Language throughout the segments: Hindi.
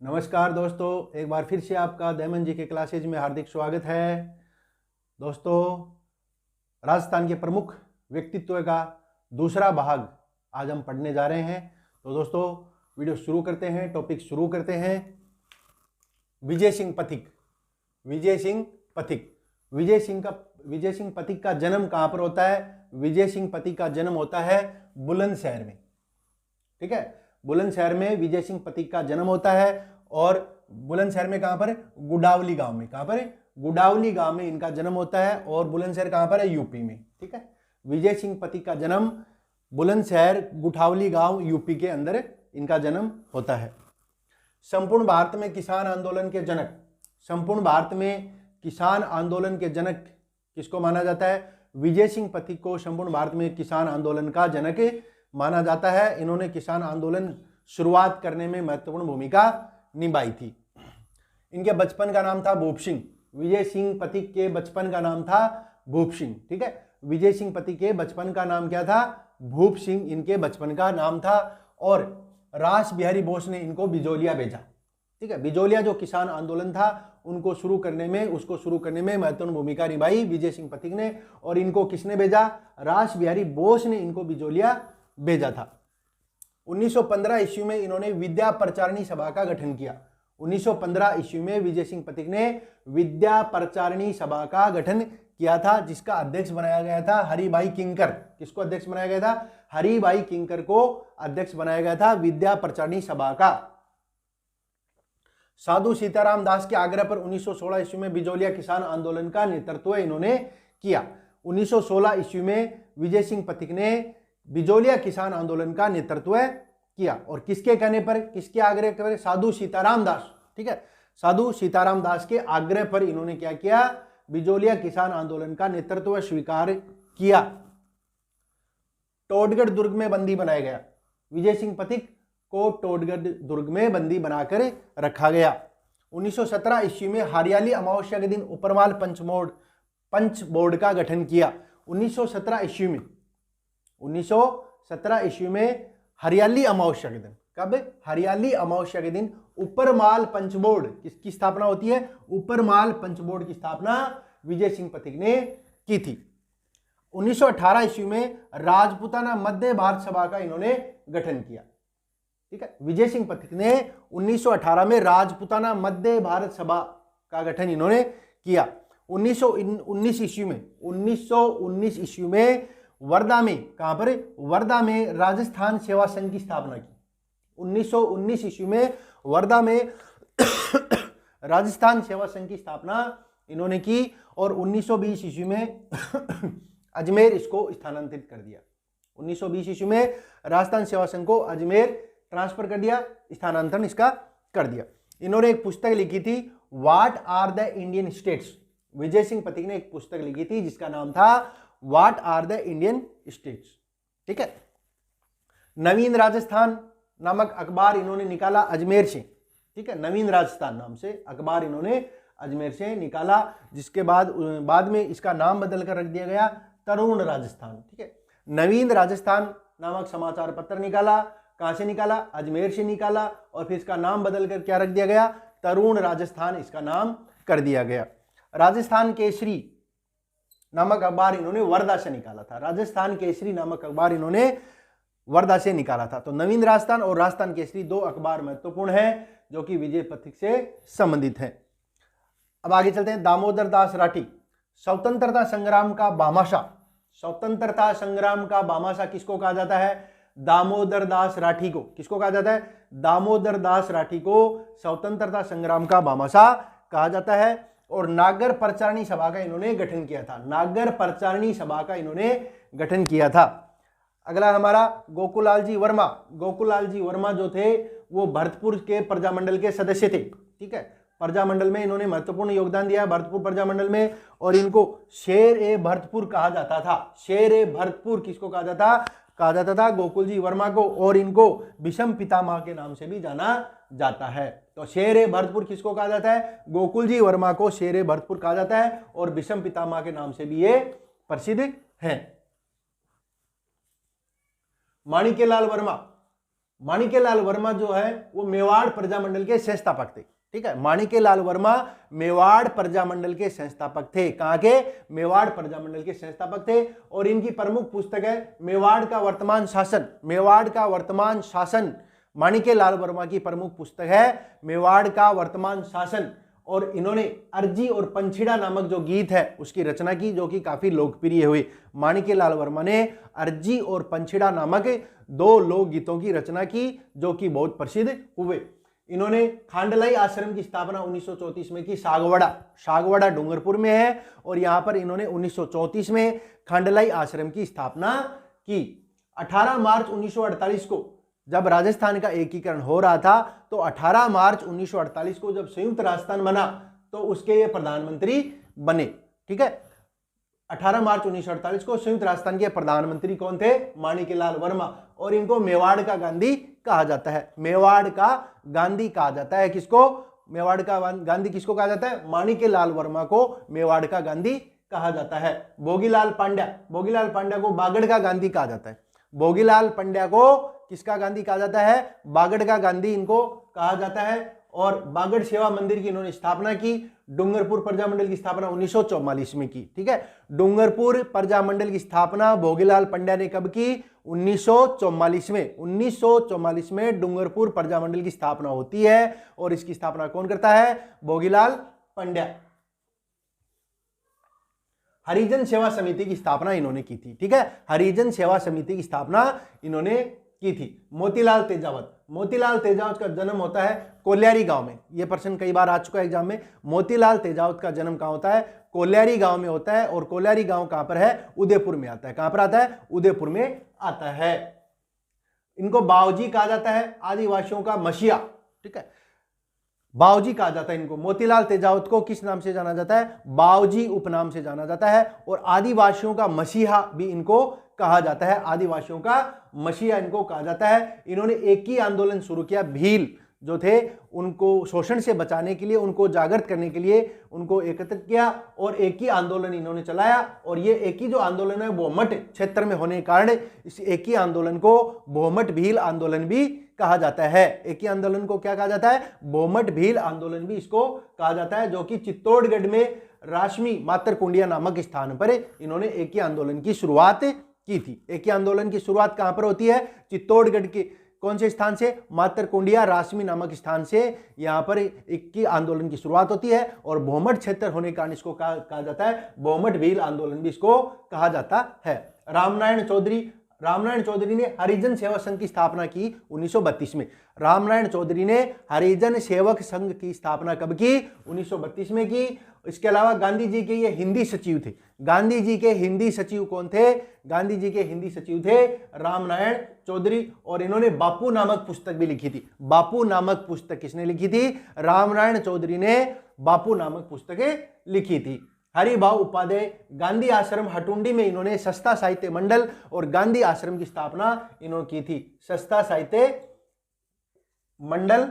नमस्कार दोस्तों, एक बार फिर से आपका दमन जी के क्लासेज में हार्दिक स्वागत है। दोस्तों, राजस्थान के प्रमुख व्यक्तित्व का दूसरा भाग आज हम पढ़ने जा रहे हैं। तो दोस्तों, वीडियो शुरू करते हैं, टॉपिक शुरू करते हैं। विजय सिंह पथिक। विजय सिंह पथिक विजय सिंह पथिक का जन्म कहाँ पर होता है? विजय सिंह पथिक का जन्म होता है बुलंदशहर में। ठीक है, बुलंदशहर में विजय सिंह पथिक का जन्म होता है। और बुलंदशहर में कहां पर है? गुडावली गांव में। कहां पर है? गुडावली गांव में इनका जन्म होता है। और बुलंदशहर कहां पर है? यूपी में। ठीक है, विजय सिंह पथिक का जन्म बुलंदशहर गुठावली गांव यूपी के अंदर इनका जन्म होता है। संपूर्ण भारत में किसान आंदोलन के जनक, संपूर्ण भारत में किसान आंदोलन के जनक किसको माना जाता है? विजय सिंह पथिक को संपूर्ण भारत में किसान आंदोलन का जनक माना जाता है। इन्होंने किसान आंदोलन शुरुआत करने में महत्वपूर्ण भूमिका निभाई थी। इनके बचपन का नाम था भूप सिंह। विजय सिंह पथिक के बचपन का नाम था भूप सिंह। ठीक है, विजय सिंह पथिक के बचपन का नाम क्या था? भूप सिंह इनके बचपन का नाम था। और रास बिहारी बोस ने इनको बिजोलिया भेजा। ठीक है, बिजोलिया जो किसान आंदोलन था उसको शुरू करने में महत्वपूर्ण भूमिका निभाई विजय सिंह पथिक ने। और इनको किसने भेजा? रास बिहारी बोस ने इनको बिजोलिया भेजा था। 1915 ईस्वी में इन्होंने विद्या प्रचारिणी सभा का गठन किया। 1915 ईस्वी में विजय सिंह पथिक ने विद्या प्रचारिणी सभा का गठन किया था, जिसका अध्यक्ष बनाया गया था हरिभाई किंकर। किसको अध्यक्ष बनाया गया था? हरिभाई किंकर को अध्यक्ष बनाया गया था विद्या प्रचारिणी सभा का। साधु सीताराम दास के आग्रह पर 1916 ईस्वी में बिजोलिया किसान आंदोलन का नेतृत्व इन्होंने किया। 1916 ईस्वी में विजय सिंह पथिक ने बिजोलिया किसान आंदोलन का नेतृत्व किया। और किसके कहने पर, किसके आग्रह पर? साधु सीताराम दास। ठीक है, साधु सीताराम दास के आग्रह पर इन्होंने क्या किया? बिजोलिया किसान आंदोलन का नेतृत्व स्वीकार किया। टोडगढ़ दुर्ग में बंदी बनाया गया। विजय सिंह पथिक को टोडगढ़ दुर्ग में बंदी बनाकर रखा गया। 1917 ईस्वी में हरियाली अमावस्या के दिन उपरमाल पंच बोर्ड का गठन किया। 1917 ईस्वी में हरियाली अमावस्या के दिन, कब? हरियाली अमावस्या के दिन उपरमाल पंच बोर्ड किसकी स्थापना होती है? उपरमाल पंच बोर्ड की स्थापना विजय सिंह पथिक ने की थी। 1918 ईस्वी में राजपूताना मध्य भारत सभा का इन्होंने गठन किया। ठीक है, विजय सिंह पथिक ने 1918 में राजपूताना मध्य भारत सभा का गठन इन्होंने किया। 1919 ईस्वी में वर्धा में, कहां पर? वर्धा में राजस्थान सेवा संघ की स्थापना की। 1919 ईस्वी में वर्धा में राजस्थान सेवा संघ की स्थापना इन्होंने की। और 1920 ईस्वी में अजमेर इसको स्थानांतरित कर दिया। 1920 ईस्वी में राजस्थान सेवा संघ को अजमेर ट्रांसफर कर दिया, स्थानांतरण इसका कर दिया। इन्होंने एक पुस्तक लिखी थी, what are the Indian states. Vijay Singh Pathik ने एक पुस्तक लिखी थी जिसका नाम था what are the Indian states. ठीक है, नवीन राजस्थान नामक अखबार इन्होंने निकाला अजमेर से। ठीक है, नवीन राजस्थान नाम से अखबार इन्होंने अजमेर से निकाला, जिसके बाद में इसका नाम बदल कर रख दिया गया तरुण राजस्थान। ठीक है, नवीन राजस्थान नामक समाचार पत्र निकाला। कहां से निकाला? अजमेर से निकाला। और फिर इसका नाम बदल कर क्या रख दिया गया? तरुण राजस्थान इसका नाम कर दिया गया। राजस्थान केसरी नामक अखबार इन्होंने वर्धा से निकाला था। राजस्थान केसरी नामक अखबार इन्होंने वर्धा से निकाला था। तो नवीन राजस्थान और राजस्थान केसरी दो अखबार महत्वपूर्ण हैं जो कि विजय पथिक से संबंधित हैं। अब आगे चलते हैं। दामोदर दास राठी, स्वतंत्रता संग्राम का भामाशाह। स्वतंत्रता संग्राम का भामाशाह किसको कहा जाता है? दामोदर दास राठी को। किसको कहा जाता है? दामोदर दास राठी को स्वतंत्रता संग्राम का भामाशाह कहा जाता है। और नागर प्रचारिणी सभा का इन्होंने गठन किया था। नागर प्रचारिणी सभा का इन्होंने गठन किया था। अगला हमारा गोकुलाल जी वर्मा। गोकुलाल जी वर्मा जो थे वो भरतपुर के प्रजामंडल के सदस्य थे। ठीक है, प्रजामंडल में इन्होंने महत्वपूर्ण योगदान दिया, भरतपुर प्रजामंडल में। और इनको शेर ए भरतपुर कहा जाता था। शेर ए भरतपुर किसको कहा जाता था? गोकुल जी वर्मा को। और इनको विषम पितामह के नाम से भी जाना जाता है। तो शेर ए भरतपुर किसको कहा जाता है? गोकुल जी वर्मा को शेर ए भरतपुर कहा जाता है। और विषम पितामह के नाम से भी ये प्रसिद्ध हैं। माणिक्यलाल वर्मा, माणिक्यलाल वर्मा जो है वो मेवाड़ प्रजामंडल के संस्थापक थे। ठीक है, माणिक्यलाल वर्मा मेवाड़ प्रजामंडल के संस्थापक थे। कहां के? मेवाड़ प्रजामंडल के संस्थापक थे। और इनकी प्रमुख पुस्तक है मेवाड़ का वर्तमान शासन। मेवाड़ का वर्तमान शासन माणिक्यलाल वर्मा की प्रमुख पुस्तक है मेवाड़ का वर्तमान शासन। और इन्होंने अर्जी और पंछीड़ा नामक जो गीत है उसकी रचना की, जो कि काफी लोकप्रिय हुई। माणिक्यलाल वर्मा ने अर्जी और पंछीड़ा नामक 2 लोकगीतों की रचना की, जो कि बहुत प्रसिद्ध हुए। इन्होंने खांडलाई आश्रम की स्थापना 1934 में की। सागवाड़ा डूंगरपुर में है, और यहां पर इन्होंने 1934 में खांडलाई आश्रम की स्थापना की। 18 मार्च 1948 को जब राजस्थान का एकीकरण हो रहा था, तो 18 मार्च 1948 को जब संयुक्त राजस्थान बना, तो उसके ये प्रधानमंत्री बने। ठीक है, 18 मार्च 1948 को संयुक्त राजस्थान के प्रधानमंत्री कौन थे? माणिक्यलाल वर्मा। और इनको मेवाड़ का गांधी कहा जाता है। मेवाड़ का गांधी कहा जाता है। किसको? मेवाड़ का गांधी किसको कहा जाता है? माणिक्यलाल वर्मा को मेवाड़ का गांधी कहा जाता है। भोगीलाल पांड्या को बागड़ का गांधी कहा जाता है। भोगीलाल पांड्या को किसका गांधी कहा जाता है? बागड़ का गांधी इनको कहा जाता है। और बागड़ सेवा मंदिर की इन्होंने स्थापना की। डूंगरपुर प्रजामंडल की स्थापना 1944 में की। ठीक है, डूंगरपुर प्रजामंडल की स्थापना भोगीलाल पांड्या ने कब की? 1944 में। 1944 में डूंगरपुर प्रजामंडल की स्थापना होती है। और इसकी स्थापना कौन करता है? भोगीलाल पांड्या। हरिजन सेवा समिति की स्थापना इन्होंने की थी। ठीक है, हरिजन सेवा समिति की स्थापना इन्होंने की थी। मोतीलाल तेजावत का जन्म होता है कोल्यारी गांव में। यह प्रश्न कई बार आ चुका है एग्जाम में। मोतीलाल तेजावत का जन्म कहां होता है? कोल्यारी गांव में होता है। और कोल्यारी गांव कहां पर है? उदयपुर में आता है। कहां पर आता है? उदयपुर में आता है। इनको बावजी कहा जाता है, आदिवासियों का मसीहा। ठीक है, बावजी कहा जाता है इनको। मोतीलाल तेजावत को किस नाम से जाना जाता है? बावजी उपनाम से जाना जाता है। और आदिवासियों का मसीहा भी इनको कहा जाता है। आदिवासियों का मसीहा इनको कहा जाता है। इन्होंने एक ही आंदोलन शुरू किया। भील जो थे उनको शोषण से बचाने के लिए, उनको जागृत करने के लिए उनको एकत्रित किया और एक ही आंदोलन इन्होंने चलाया। और ये एक ही जो आंदोलन है बोहमट क्षेत्र में होने के कारण इस एक ही आंदोलन को बोहमट भील आंदोलन भी कहा जाता है। एक ही आंदोलन को क्या कहा जाता है? बोहमट भील आंदोलन भी इसको कहा जाता है, जो कि चित्तौड़गढ़ में राशमी मातरकुंडिया नामक स्थान पर इन्होंने एक ही आंदोलन की शुरुआत की थी। एक ही आंदोलन की शुरुआत कहां पर होती है? चित्तौड़गढ़ के कौन से स्थान से? मातरकुंडिया राशमी नामक स्थान से यहां पर एक ही आंदोलन की शुरुआत होती है। और बोहमट क्षेत्र होने के कारण इसको कहा जाता है बोहमट भील आंदोलन भी इसको कहा जाता है। रामनारायण चौधरी ने हरिजन सेवा संघ की स्थापना की 1932 में। रामनारायण चौधरी ने हरिजन सेवक संघ की स्थापना कब की? 1932 में की। इसके अलावा गांधी जी के ये हिंदी सचिव थे। गांधी जी के हिंदी सचिव कौन थे? गांधी जी के हिंदी सचिव थे रामनारायण चौधरी। और इन्होंने बापू नामक पुस्तक भी लिखी थी। बापू नामक पुस्तक किसने लिखी थी? रामनारायण चौधरी ने बापू नामक पुस्तकें लिखी थी। हरिभाऊ उपाध्याय गांधी आश्रम हटुंडी में इन्होंने सस्ता साहित्य मंडल और गांधी आश्रम की स्थापना इन्होंने की थी। सस्ता साहित्य मंडल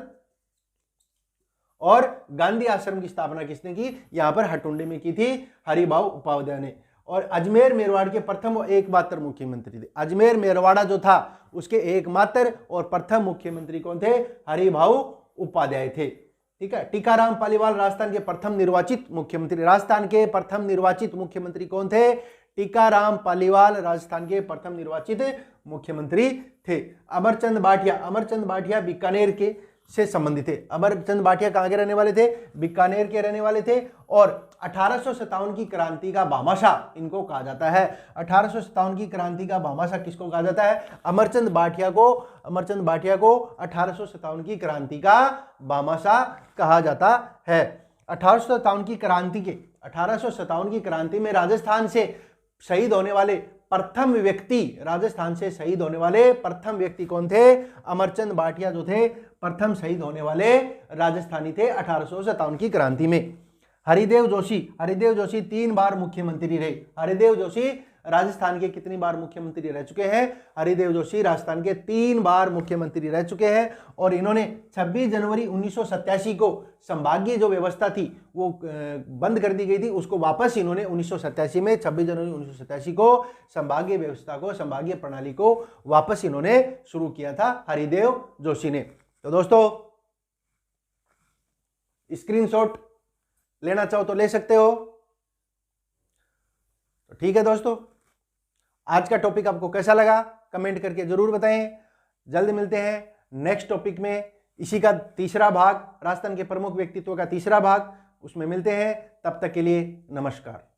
और गांधी आश्रम की स्थापना किसने की? यहां पर हटुंडी में की थी हरिभाऊ उपाध्याय ने। और अजमेर मेरवाड़ के प्रथम और एकमात्र मुख्यमंत्री थे। अजमेर मेरवाड़ा जो था उसके एकमात्र और प्रथम मुख्यमंत्री कौन थे? हरिभाऊ उपाध्याय थे। ठीक है, टीकाराम पालीवाल राजस्थान के प्रथम निर्वाचित मुख्यमंत्री। राजस्थान के प्रथम निर्वाचित मुख्यमंत्री कौन थे? टीकाराम पालीवाल राजस्थान के प्रथम निर्वाचित मुख्यमंत्री थे। अमरचंद भाटिया बीकानेर के से संबंधित थे। अमरचंद भाटिया कहां के रहने वाले थे? बीकानेर के रहने वाले थे। और 1857 की क्रांति का भामाशाह इनको कहा जाता है। 1857 की क्रांति का भामाशाह किसको कहा जाता है? अमरचंद भाटिया को 1857 की क्रांति का भामाशाह कहा जाता है। 1857 की क्रांति में राजस्थान से शहीद होने वाले प्रथम व्यक्ति कौन थे? अमरचंद भाटिया जो थे प्रथम शहीद होने वाले राजस्थानी थे 1857 की क्रांति में। हरिदेव जोशी 3 बार मुख्यमंत्री रहे। हरिदेव जोशी राजस्थान के कितनी बार मुख्यमंत्री रह चुके हैं? हरिदेव जोशी राजस्थान के 3 बार मुख्यमंत्री रह चुके हैं और इन्होंने 26 जनवरी 1987 को संभागीय जो व्यवस्था थी वो बंद कर दी गई थी, उसको वापस इन्होंने 1987 में 26 जनवरी 1987 को संभागीय व्यवस्था को, संभागीय प्रणाली को वापस इन्होंने शुरू किया था हरिदेव जोशी ने। तो दोस्तों स्क्रीनशॉट लेना चाहो तो ले सकते हो। तो ठीक है दोस्तों, आज का टॉपिक आपको कैसा लगा कमेंट करके जरूर बताएं। जल्द मिलते हैं नेक्स्ट टॉपिक में, इसी का तीसरा भाग, राजस्थान के प्रमुख व्यक्तित्व का तीसरा भाग, उसमें मिलते हैं। तब तक के लिए नमस्कार।